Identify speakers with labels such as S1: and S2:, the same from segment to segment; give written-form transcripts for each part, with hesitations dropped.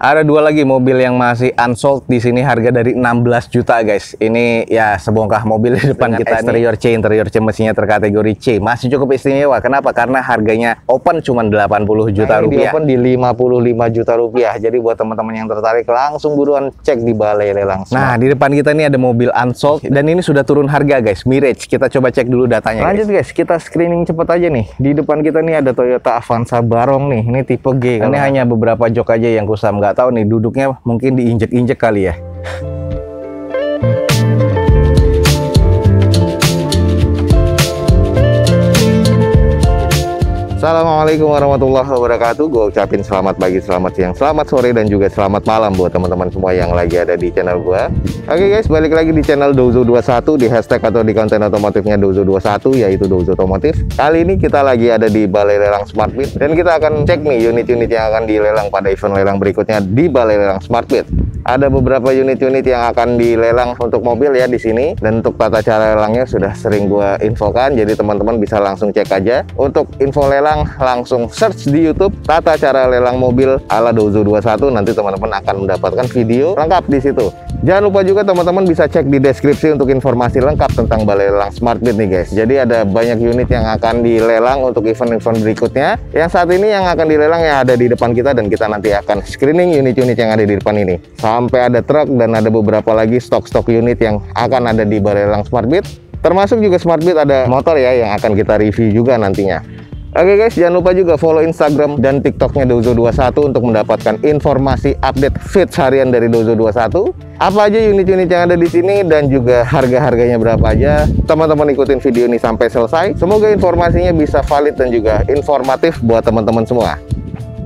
S1: Ada dua lagi mobil yang masih unsold di sini, harga dari 16 juta guys. Ini ya sebongkah mobil di depan kita nih. Interior C mesinnya terkategori C. Masih cukup istimewa. Kenapa? Karena harganya open cuma 80 juta rupiah. Di open di 55 juta rupiah. Jadi buat teman-teman yang tertarik langsung buruan cek di balai lelang. Nah, di depan kita ini ada mobil unsold dan ini sudah turun harga guys. Mirage. Kita coba cek dulu datanya. Lanjut guys, kita screening cepet aja nih. Di depan kita nih ada Toyota Avanza Barong nih. Ini tipe G. Ini hanya beberapa jok aja yang kusam, nggak tahu nih duduknya mungkin diinjek-injek kali ya. Assalamualaikum warahmatullahi wabarakatuh. Gue ucapin selamat pagi, selamat siang, selamat sore, dan juga selamat malam buat teman-teman semua yang lagi ada di channel gue. Oke guys, balik lagi di channel Dozo21, di hashtag atau di konten otomotifnya Dozo21, yaitu Dozo Otomotif. Kali ini kita lagi ada di Balai Lelang SmartBit, dan kita akan cek nih unit-unit yang akan dilelang pada event lelang berikutnya di Balai Lelang SmartBit. Ada beberapa unit-unit yang akan dilelang untuk mobil ya di sini, dan untuk tata cara lelangnya sudah sering gue infokan, jadi teman-teman bisa langsung cek aja. Untuk info lelang langsung search di YouTube tata cara lelang mobil ala Dozo21, nanti teman-teman akan mendapatkan video lengkap di situ. Jangan lupa juga teman-teman bisa cek di deskripsi untuk informasi lengkap tentang Balai Lelang SmartBit nih guys. Jadi ada banyak unit yang akan dilelang untuk event-event berikutnya. Yang saat ini yang akan dilelang yang ada di depan kita, dan kita nanti akan screening unit-unit yang ada di depan ini. Sampai ada truk dan ada beberapa lagi stok-stok unit yang akan ada di Balai Lelang SmartBit. Termasuk juga SmartBit ada motor ya yang akan kita review juga nantinya. Oke guys, jangan lupa juga follow Instagram dan TikToknya Dozo21 untuk mendapatkan informasi update feeds harian dari Dozo21. Apa aja unit-unit yang ada di sini dan juga harga-harganya berapa aja. Teman-teman ikutin video ini sampai selesai. Semoga informasinya bisa valid dan juga informatif buat teman-teman semua.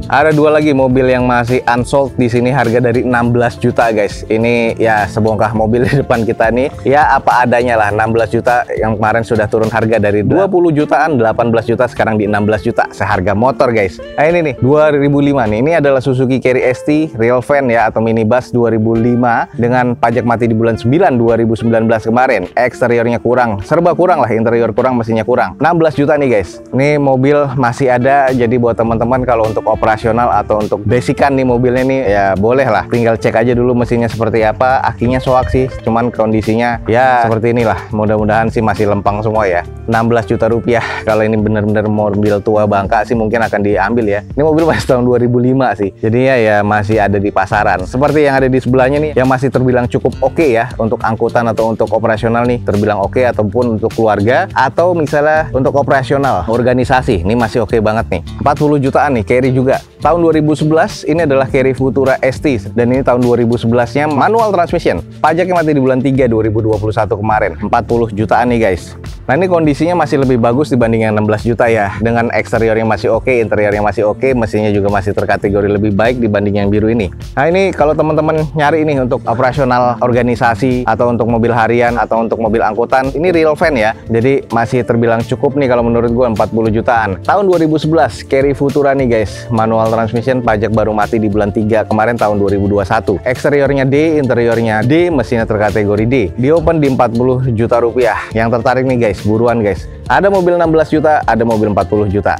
S1: Ada dua lagi mobil yang masih unsold di sini, harga dari 16 juta guys. Ini ya sebongkah mobil di depan kita nih. Ya apa adanya lah, 16 juta yang kemarin sudah turun harga dari 20 jutaan, 18 juta sekarang di 16 juta seharga motor guys. Nah ini nih 2005 nih. Ini adalah Suzuki Carry ST real van ya atau minibus 2005 dengan pajak mati di bulan 9 2019 kemarin. Eksteriornya kurang, serba kurang lah, interior kurang, mesinnya kurang. 16 juta nih guys. Ini mobil masih ada, jadi buat teman-teman kalau untuk operasional atau untuk basican nih mobilnya nih ya boleh lah, tinggal cek aja dulu mesinnya seperti apa. Akinya soak sih, cuman kondisinya ya seperti inilah. Mudah-mudahan sih masih lempang semua ya. 16 juta rupiah kalau ini bener-bener mobil tua bangka sih mungkin akan diambil ya. Ini mobil masih tahun 2005 sih, jadi ya masih ada di pasaran. Seperti yang ada di sebelahnya nih yang masih terbilang cukup oke ya untuk angkutan atau untuk operasional nih, terbilang oke, ataupun untuk keluarga atau misalnya untuk operasional organisasi ini masih oke banget nih. 40 jutaan nih. Carry juga tahun 2011, ini adalah Carry Futura ST, dan ini tahun 2011 nya manual transmission. Pajaknya mati di bulan 3 2021 kemarin. 40 jutaan nih guys. Nah ini kondisinya masih lebih bagus dibanding yang 16 juta ya, dengan eksteriornya masih oke, interiornya masih oke, mesinnya juga masih terkategori lebih baik dibanding yang biru ini. Nah ini kalau teman-teman nyari ini untuk operasional organisasi atau untuk mobil harian atau untuk mobil angkutan, ini real van ya, jadi masih terbilang cukup nih kalau menurut gue. 40 jutaan tahun 2011 Carry Futura nih guys, manual transmission, pajak baru mati di bulan 3 kemarin tahun 2021. Eksteriornya D, interiornya D, mesinnya terkategori D. Di open di 40 juta rupiah. Yang tertarik nih guys, buruan guys. Ada mobil 16 juta, ada mobil 40 juta.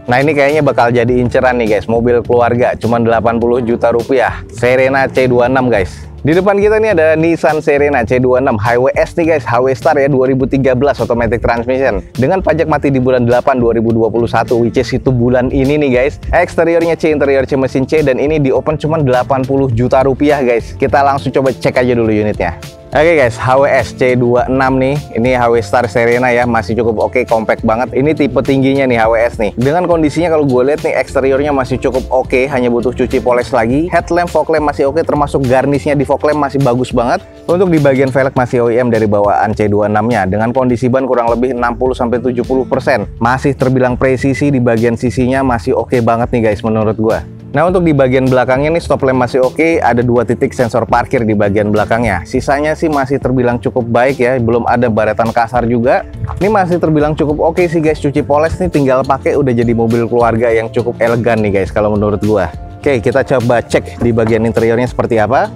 S1: Nah ini kayaknya bakal jadi inceran nih guys, mobil keluarga cuma 80 juta rupiah. Serena C26 guys. Di depan kita nih ada Nissan Serena C26 HWS nih guys, HW Star ya 2013 automatic transmission dengan pajak mati di bulan 8 2021, which is itu bulan ini nih guys. Eksteriornya C, interior C, mesin C, dan ini di open cuma 80 juta rupiah guys. Kita langsung coba cek aja dulu unitnya. Oke guys, HWS C26 nih, ini HW Star Serena ya, masih cukup oke, compact banget. Ini tipe tingginya nih HWS nih. Dengan kondisinya kalau gue lihat nih eksteriornya masih cukup oke, hanya butuh cuci poles lagi. Headlamp, fog lamp masih oke, termasuk garnisnya di fog lamp masih bagus banget. Untuk di bagian velg masih OEM dari bawaan C26-nya. Dengan kondisi ban kurang lebih 60-70%. Masih terbilang presisi di bagian sisinya, masih oke banget nih guys menurut gue. Nah untuk di bagian belakangnya nih stop lamp masih oke, ada 2 titik sensor parkir di bagian belakangnya. Sisanya sih masih terbilang cukup baik ya, belum ada baretan kasar juga. Ini masih terbilang cukup oke sih guys, cuci poles nih tinggal pakai udah jadi mobil keluarga yang cukup elegan nih guys kalau menurut gua. Oke, kita coba cek di bagian interiornya seperti apa.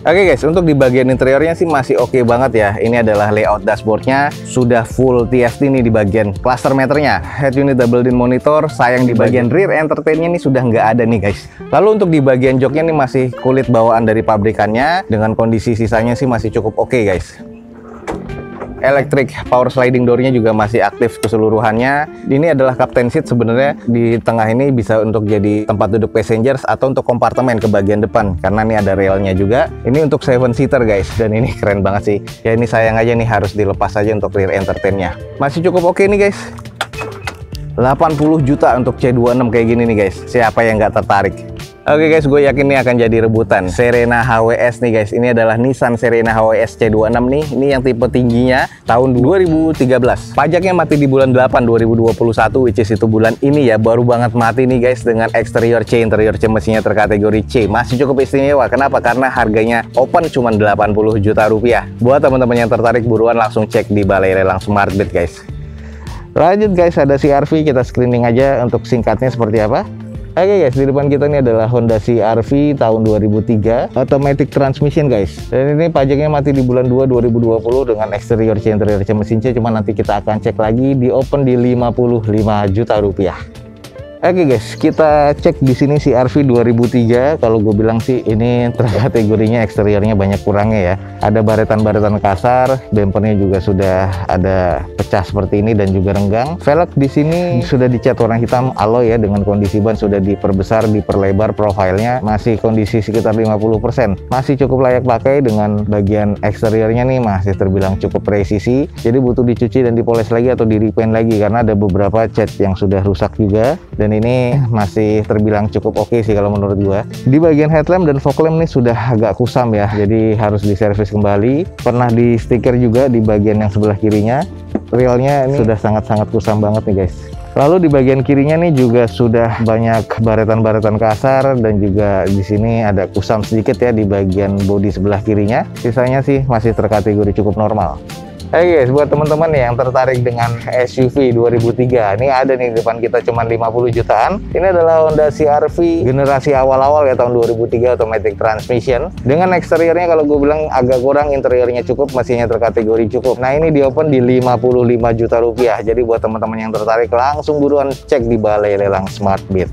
S1: Oke guys, untuk di bagian interiornya sih masih oke banget ya. Ini adalah layout dashboardnya, sudah full TFT nih di bagian cluster meternya. Head unit double din monitor, sayang di bagian rear entertainnya nih sudah nggak ada nih guys. Lalu untuk di bagian joknya nih masih kulit bawaan dari pabrikannya, dengan kondisi sisanya sih masih cukup oke guys. Electric power sliding door-nya juga masih aktif keseluruhannya. Ini adalah captain seat, sebenarnya di tengah ini bisa untuk jadi tempat duduk passengers atau untuk kompartemen ke bagian depan, karena ini ada railnya juga. Ini untuk 7 seater guys, dan ini keren banget sih. Ya ini sayang aja nih harus dilepas aja untuk rear entertain-nya. Masih cukup oke nih guys. 80 juta untuk C26 kayak gini nih guys. Siapa yang nggak tertarik? Oke guys, gue yakin ini akan jadi rebutan. Serena HWS nih guys. Ini adalah Nissan Serena HWS C26 nih. Ini yang tipe tingginya tahun 2013. Pajaknya mati di bulan 8 2021, which is itu bulan ini ya. Baru banget mati nih guys, dengan eksterior C, interior C mesinnya terkategori C. Masih cukup istimewa. Kenapa? Karena harganya open cuma 80 juta rupiah. Buat teman-teman yang tertarik, buruan langsung cek di Balai Lelang Smartbit guys. Lanjut guys, ada CR-V, kita screening aja untuk singkatnya seperti apa. Oke guys, di depan kita ini adalah Honda CR-V tahun 2003, automatic transmission guys. Dan ini pajaknya mati di bulan 2 2020 dengan eksterior C, interior C mesin C. Cuma nanti kita akan cek lagi, di open di 55 juta rupiah. Oke guys, kita cek di sini CR-V 2003. Kalau gue bilang sih ini kategorinya eksteriornya banyak kurangnya ya. Ada baretan-baretan kasar, bempernya juga sudah ada pecah seperti ini dan juga renggang. Velg di sini sudah dicat warna hitam alloy ya, dengan kondisi ban sudah diperbesar, diperlebar profilnya, masih kondisi sekitar 50%. Masih cukup layak pakai, dengan bagian eksteriornya nih masih terbilang cukup presisi. Jadi butuh dicuci dan dipoles lagi atau di repaint lagi, karena ada beberapa cat yang sudah rusak juga. Dan ini masih terbilang cukup oke sih kalau menurut gua. Di bagian headlamp dan fog lamp nih sudah agak kusam ya, jadi harus diservis kembali. Pernah di stiker juga di bagian yang sebelah kirinya. Railnya ini sudah sangat-sangat kusam banget nih guys. Lalu di bagian kirinya nih juga sudah banyak baretan-baretan kasar, dan juga di sini ada kusam sedikit ya di bagian bodi sebelah kirinya. Sisanya sih masih terkategori cukup normal. Hey guys, buat teman-teman yang tertarik dengan SUV 2003, ini ada nih di depan kita cuma 50 jutaan. Ini adalah Honda CR-V generasi awal-awal ya, tahun 2003, automatic transmission. Dengan eksteriornya kalau gue bilang agak kurang, interiornya cukup, mesinnya terkategori cukup. Nah ini di open di 55 juta rupiah. Jadi buat teman-teman yang tertarik, langsung buruan cek di Balai Lelang Smartbit.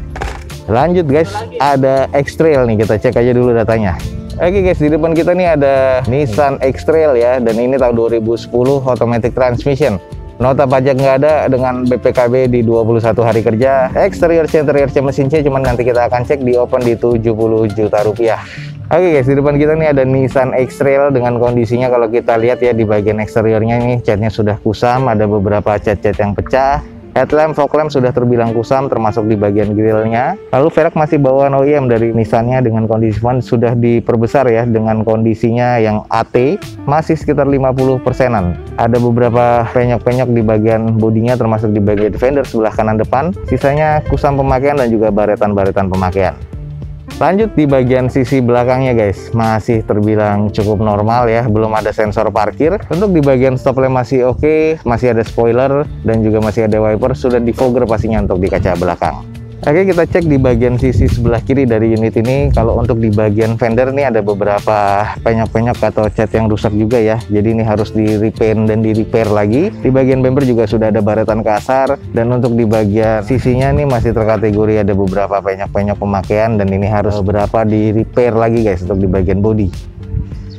S1: Lanjut guys, ada X-Trail nih, kita cek aja dulu datanya. Oke guys, di depan kita nih ada Nissan X-Trail ya, dan ini tahun 2010 automatic transmission. Nota pajak nggak ada, dengan BPKB di 21 hari kerja. Eksterior C, interior C mesin C, cuman nanti kita akan cek di open di 70 juta rupiah. Oke guys, di depan kita nih ada Nissan X-Trail dengan kondisinya kalau kita lihat ya, di bagian eksteriornya nih catnya sudah kusam, ada beberapa cat-cat yang pecah. Headlamp, fog lamp sudah terbilang kusam, termasuk di bagian grillnya. Lalu velg masih bawaan OEM dari Nissan-nya, dengan kondisi ban sudah diperbesar ya, dengan kondisinya yang AT, masih sekitar 50%-an. Ada beberapa penyok-penyok di bagian bodinya, termasuk di bagian fender sebelah kanan depan. Sisanya kusam pemakaian dan juga baretan-baretan pemakaian. Lanjut di bagian sisi belakangnya guys, masih terbilang cukup normal ya, belum ada sensor parkir. Untuk di bagian stop lamp masih oke, masih ada spoiler dan juga masih ada wiper, sudah di fogger pastinya untuk di kaca belakang. Oke, kita cek di bagian sisi sebelah kiri dari unit ini. Kalau untuk di bagian fender nih ada beberapa penyok-penyok atau cat yang rusak juga ya. Jadi ini harus di repaint dan di repair lagi. Di bagian bumper juga sudah ada baretan kasar. Dan untuk di bagian sisinya nih masih terkategori ada beberapa penyok-penyok pemakaian. Dan ini harus beberapa di repair lagi guys untuk di bagian bodi.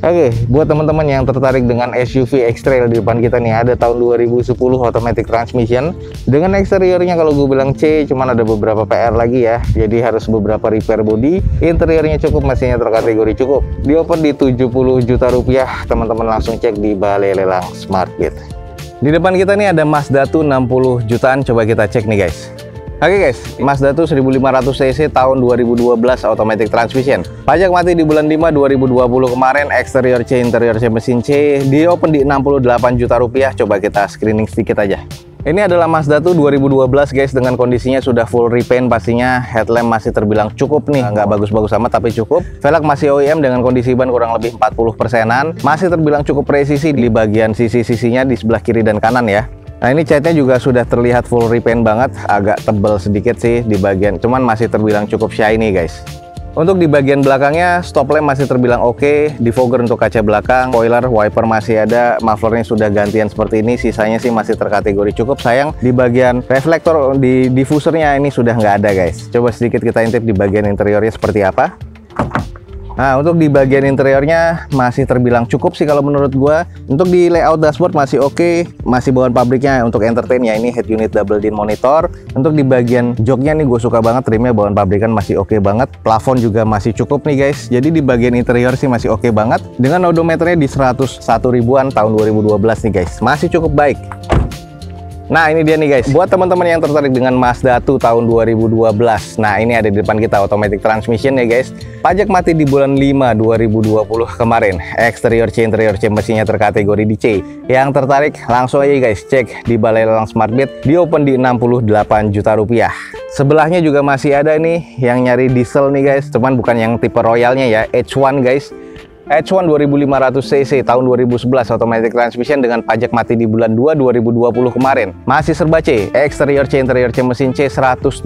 S1: Oke, buat teman-teman yang tertarik dengan SUV X-Trail, di depan kita nih ada tahun 2010 automatic transmission. Dengan eksteriornya kalau gue bilang C, cuman ada beberapa PR lagi ya. Jadi harus beberapa repair body. Interiornya cukup, mesinnya terkategori cukup. Di open di 70 juta rupiah. Teman-teman langsung cek di Balai Lelang Smartbit. Di depan kita nih ada Mazda 2 60 jutaan. Coba kita cek nih guys. Oke guys, Mazda 2 1500 cc tahun 2012 automatic transmission. Pajak mati di bulan 5 2020 kemarin, eksterior C, interior C mesin C, di open di 68 juta rupiah. Coba kita screening sedikit aja. Ini adalah Mazda 2 2012 guys, dengan kondisinya sudah full repaint pastinya. Headlamp masih terbilang cukup nih, nggak bagus-bagus amat tapi cukup. Velg masih OEM dengan kondisi ban kurang lebih 40%-an. Masih terbilang cukup presisi di bagian sisi-sisinya di sebelah kiri dan kanan ya. Nah ini catnya juga sudah terlihat full repaint banget, agak tebal sedikit sih di bagian, cuman masih terbilang cukup shiny guys. Untuk di bagian belakangnya, stop lamp masih terbilang oke, defogger untuk kaca belakang, spoiler, wiper masih ada, mufflernya sudah gantian seperti ini, sisanya sih masih terkategori cukup. Sayang di bagian reflektor di diffusernya ini sudah nggak ada guys. Coba sedikit kita intip di bagian interiornya seperti apa. Nah, untuk di bagian interiornya masih terbilang cukup sih kalau menurut gua. Untuk di layout dashboard masih oke, masih bawaan pabriknya. Untuk entertain ya ini head unit double din monitor. Untuk di bagian joknya nih gue suka banget, trimnya bawaan pabrikan masih oke banget. Plafon juga masih cukup nih guys. Jadi di bagian interior sih masih oke banget. Dengan odometernya di 101 ribuan tahun 2012 nih guys. Masih cukup baik. Nah, ini dia nih guys, buat teman-teman yang tertarik dengan Mazda 2 tahun 2012. Nah, ini ada di depan kita automatic transmission ya guys. Pajak mati di bulan 5 2020 kemarin. Exterior C, interior C, mesinnya terkategori di C. Yang tertarik langsung aja guys, cek di Balai Lelang Smartbeat, di open di 68 juta rupiah. Sebelahnya juga masih ada nih yang nyari diesel nih guys, cuman bukan yang tipe royalnya ya, H1 guys. H1 2500 cc tahun 2011 automatic transmission dengan pajak mati di bulan 2 2020 kemarin. Masih serba C, exterior C, interior C, mesin C, 120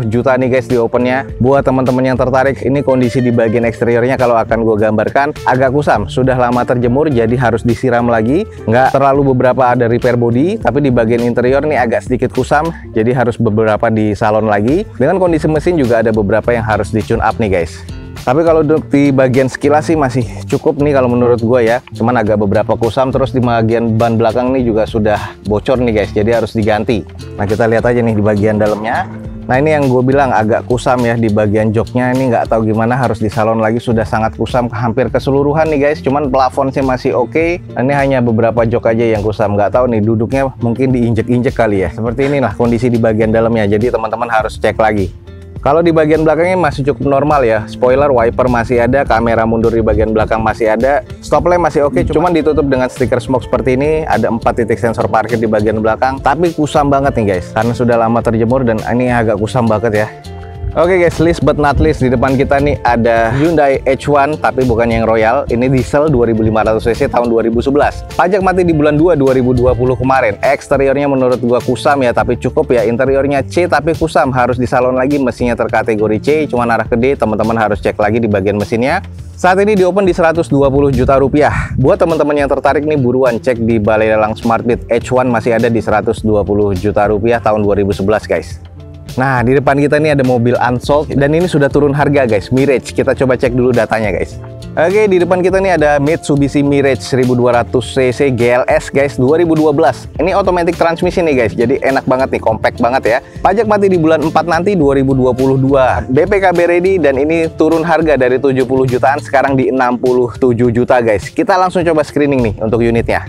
S1: juta nih guys di opennya. Buat teman-teman yang tertarik, ini kondisi di bagian eksteriornya kalau akan gue gambarkan agak kusam, sudah lama terjemur jadi harus disiram lagi. Nggak terlalu beberapa ada repair body, tapi di bagian interior nih agak sedikit kusam, jadi harus beberapa di salon lagi. Dengan kondisi mesin juga ada beberapa yang harus di tune up nih guys. Tapi kalau di bagian sekilas sih masih cukup nih kalau menurut gue ya. Cuman agak beberapa kusam, terus di bagian ban belakang nih juga sudah bocor nih guys, jadi harus diganti. Nah, kita lihat aja nih di bagian dalamnya. Nah, ini yang gue bilang agak kusam ya di bagian joknya, ini nggak tahu gimana, harus di salon lagi, sudah sangat kusam hampir keseluruhan nih guys. Cuman plafon sih masih oke. Ini hanya beberapa jok aja yang kusam, nggak tahu nih duduknya mungkin diinjek-injek kali ya. Seperti inilah kondisi di bagian dalamnya, jadi teman-teman harus cek lagi. Kalau di bagian belakangnya masih cukup normal ya. Spoiler, wiper masih ada, kamera mundur di bagian belakang masih ada, stop lamp masih oke, cuman ditutup dengan stiker smoke seperti ini. Ada 4 titik sensor parkir di bagian belakang, tapi kusam banget nih guys, karena sudah lama terjemur dan ini agak kusam banget ya. Oke guys, last but not least, di depan kita nih ada Hyundai H1, tapi bukan yang Royal. Ini diesel 2500 cc tahun 2011. Pajak mati di bulan 2 2020 kemarin. Eksteriornya menurut gua kusam ya, tapi cukup ya. Interiornya C tapi kusam, harus di salon lagi. Mesinnya terkategori C, cuma arah ke D. Teman-teman harus cek lagi di bagian mesinnya. Saat ini di open di 120 juta rupiah. Buat teman-teman yang tertarik nih, buruan cek di Balai Lelang Smartbeat. H1 masih ada di 120 juta rupiah tahun 2011 guys. Nah, di depan kita nih ada mobil unsold dan ini sudah turun harga guys, Mirage. Kita coba cek dulu datanya guys. Oke, di depan kita nih ada Mitsubishi Mirage 1200 cc GLS guys, 2012. Ini automatic transmission nih guys, jadi enak banget nih, compact banget ya. Pajak mati di bulan 4 nanti 2022. BPKB ready dan ini turun harga dari 70 jutaan sekarang di 67 juta guys. Kita langsung coba screening nih untuk unitnya.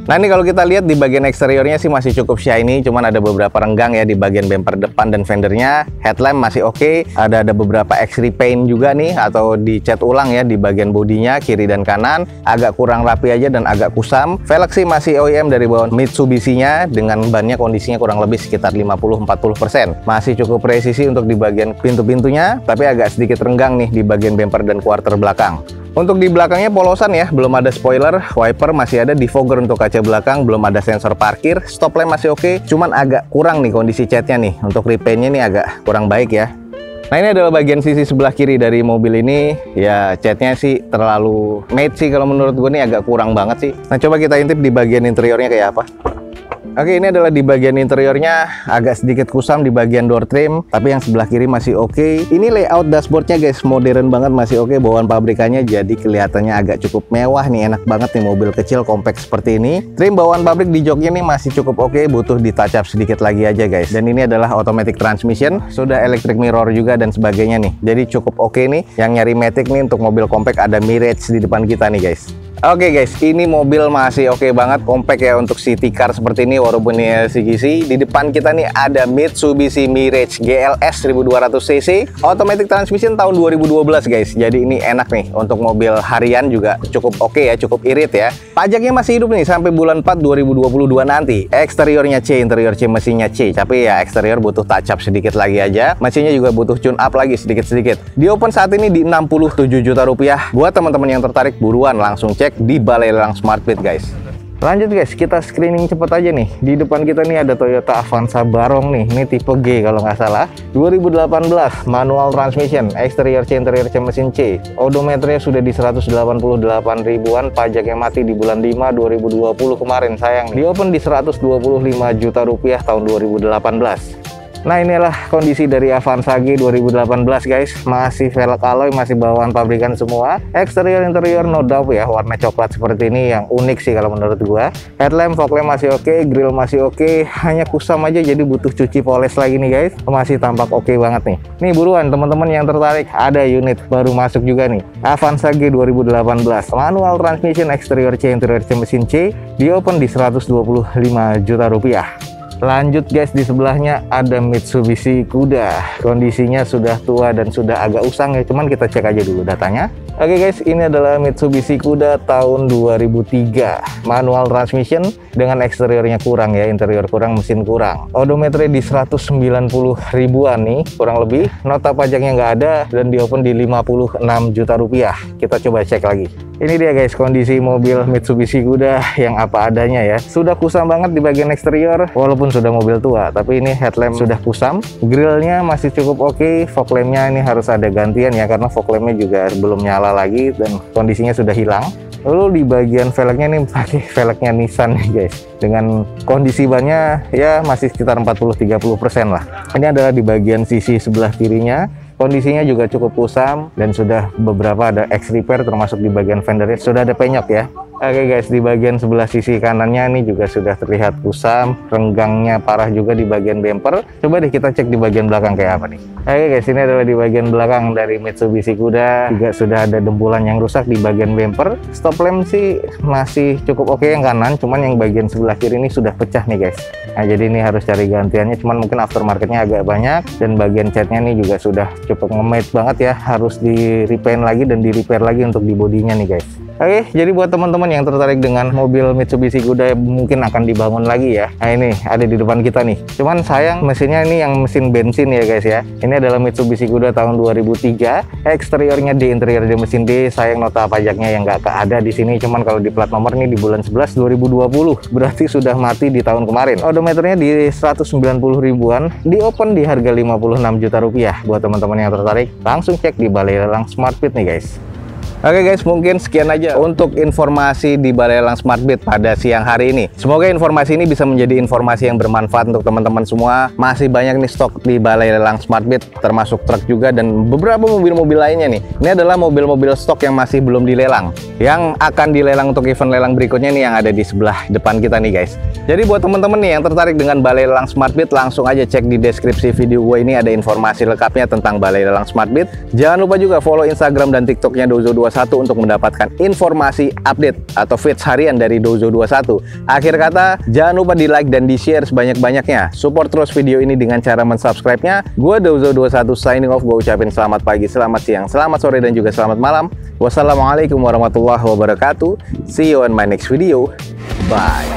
S1: Nah, ini kalau kita lihat di bagian eksteriornya sih masih cukup shiny, cuman ada beberapa renggang ya di bagian bumper depan dan fendernya. Headlamp masih oke, ada beberapa X-repaint juga nih atau dicat ulang ya di bagian bodinya kiri dan kanan. Agak kurang rapi aja dan agak kusam. Velg sih masih OEM dari bawaan Mitsubishi-nya dengan bannya kondisinya kurang lebih sekitar 50-40%. Masih cukup presisi untuk di bagian pintu-pintunya, tapi agak sedikit renggang nih di bagian bumper dan quarter belakang. Untuk di belakangnya polosan ya, belum ada spoiler, wiper masih ada, defogger untuk kaca belakang, belum ada sensor parkir, stop lamp masih oke, cuman agak kurang nih kondisi catnya nih, untuk repaintnya nih agak kurang baik ya. Nah, ini adalah bagian sisi sebelah kiri dari mobil ini, ya catnya sih terlalu matte sih kalau menurut gue nih, agak kurang banget sih. Nah, coba kita intip di bagian interiornya kayak apa. Oke, ini adalah di bagian interiornya, agak sedikit kusam di bagian door trim, tapi yang sebelah kiri masih oke. Ini layout dashboardnya guys, modern banget, masih oke, bawaan pabrikannya, jadi kelihatannya agak cukup mewah nih, enak banget nih mobil kecil compact seperti ini. Trim bawaan pabrik di joknya nih masih cukup oke, butuh di touch up sedikit lagi aja guys. Dan ini adalah automatic transmission, sudah electric mirror juga dan sebagainya nih, jadi cukup oke nih. Yang nyari matic nih untuk mobil compact ada Mirage di depan kita nih guys. Oke guys, ini mobil masih oke banget, compact ya untuk city car seperti ini walaupun ini LCGC. Di depan kita nih ada Mitsubishi Mirage GLS 1200 cc, automatic transmission tahun 2012 guys. Jadi ini enak nih untuk mobil harian juga cukup oke ya, cukup irit ya. Pajaknya masih hidup nih sampai bulan 4 2022 nanti. Eksteriornya C, interior C, mesinnya C. Tapi ya eksterior butuh touch up sedikit lagi aja. Mesinnya juga butuh tune up lagi sedikit-sedikit. Di open saat ini di 67 juta rupiah. Buat teman-teman yang tertarik buruan langsung cek di Balai Lelang Smartbeat guys. Lanjut guys, kita screening cepet aja nih. Di depan kita nih ada Toyota Avanza Barong nih. Ini tipe G kalau nggak salah. 2018, manual transmission, exterior C, interior C, mesin C. Odometernya sudah di 188 ribuan, pajaknya mati di bulan 5 2020 kemarin sayang. Di open di 125 juta rupiah tahun 2018. Nah, inilah kondisi dari Avanza G 2018 guys. Masih velg alloy, masih bawaan pabrikan semua. Eksterior interior no doubt ya, warna coklat seperti ini yang unik sih kalau menurut gua. Headlamp, fog lamp masih oke, grill masih oke, hanya kusam aja jadi butuh cuci poles lagi nih guys. Masih tampak oke banget nih. Nih buruan teman-teman yang tertarik, ada unit baru masuk juga nih. Avanza G 2018, manual transmission, eksterior C, interior C, mesin C, di open di 125 juta rupiah. Lanjut guys, di sebelahnya ada Mitsubishi Kuda. Kondisinya sudah tua dan sudah agak usang ya, cuman kita cek aja dulu datanya. Oke guys, ini adalah Mitsubishi Kuda tahun 2003. Manual transmission dengan eksteriornya kurang ya, interior kurang, mesin kurang. Odometernya di 190 ribuan nih, kurang lebih. Nota pajaknya nggak ada dan di open di 56 juta rupiah. Kita coba cek lagi. Ini dia guys, kondisi mobil Mitsubishi Kuda yang apa adanya ya. Sudah kusam banget di bagian eksterior, walaupun sudah mobil tua. Tapi ini headlamp sudah kusam. Grillnya masih cukup oke. Fog lampnya ini harus ada gantian ya, karena fog lampnya juga belum nyala lagi dan kondisinya sudah hilang. Lalu di bagian velgnya nih pakai velgnya Nissan nih guys. Dengan kondisi bannya ya masih sekitar 40-30% lah. Ini adalah di bagian sisi sebelah kirinya. Kondisinya juga cukup kusam dan sudah beberapa ada X repair, termasuk di bagian fendernya sudah ada penyok ya. Oke guys, di bagian sebelah sisi kanannya ini juga sudah terlihat kusam, renggangnya parah juga di bagian bumper. Coba deh kita cek di bagian belakang kayak apa nih. Oke guys, ini adalah di bagian belakang dari Mitsubishi Kuda. Juga sudah ada dempulan yang rusak di bagian bumper. Stop lamp sih masih cukup oke yang kanan, cuman yang bagian sebelah kiri ini sudah pecah nih guys. Nah, jadi ini harus cari gantiannya, cuman mungkin aftermarketnya agak banyak. Dan bagian catnya ini juga sudah cukup nge-mate banget ya, harus di repaint lagi dan di repair lagi untuk di bodinya nih guys. Oke, jadi buat teman-teman yang tertarik dengan mobil Mitsubishi Kuda mungkin akan dibangun lagi ya. Nah, ini ada di depan kita nih. Cuman sayang mesinnya ini yang mesin bensin ya guys ya. Ini adalah Mitsubishi Kuda tahun 2003. Eksteriornya D, interior D, mesin D. Sayang nota pajaknya yang nggak ada di sini. Cuman kalau di plat nomor ini di bulan 11 2020. Berarti sudah mati di tahun kemarin. Odometernya di 190 ribuan. Di open di harga 56 juta rupiah. Buat teman-teman yang tertarik, langsung cek di Balai Lelang SmartBit nih guys. Oke guys, mungkin sekian aja untuk informasi di Balai Lelang SmartBit pada siang hari ini. Semoga informasi ini bisa menjadi informasi yang bermanfaat untuk teman-teman semua. Masih banyak nih stok di Balai Lelang SmartBit, termasuk truk juga dan beberapa mobil-mobil lainnya nih. Ini adalah mobil-mobil stok yang masih belum dilelang, yang akan dilelang untuk event lelang berikutnya nih yang ada di sebelah depan kita nih guys. Jadi buat teman-teman nih yang tertarik dengan Balai Lelang SmartBit, langsung aja cek di deskripsi video gue ini, ada informasi lengkapnya tentang Balai Lelang SmartBit. Jangan lupa juga follow Instagram dan TikToknya Dozo21 untuk mendapatkan informasi update atau feeds harian dari Dozo21. Akhir kata, jangan lupa di like dan di share sebanyak-banyaknya. Support terus video ini dengan cara mensubscribe-nya. Gue Dozo21 signing off. Gue ucapin selamat pagi, selamat siang, selamat sore, dan juga selamat malam. Wassalamualaikum warahmatullahi wabarakatuh. See you on my next video. Bye.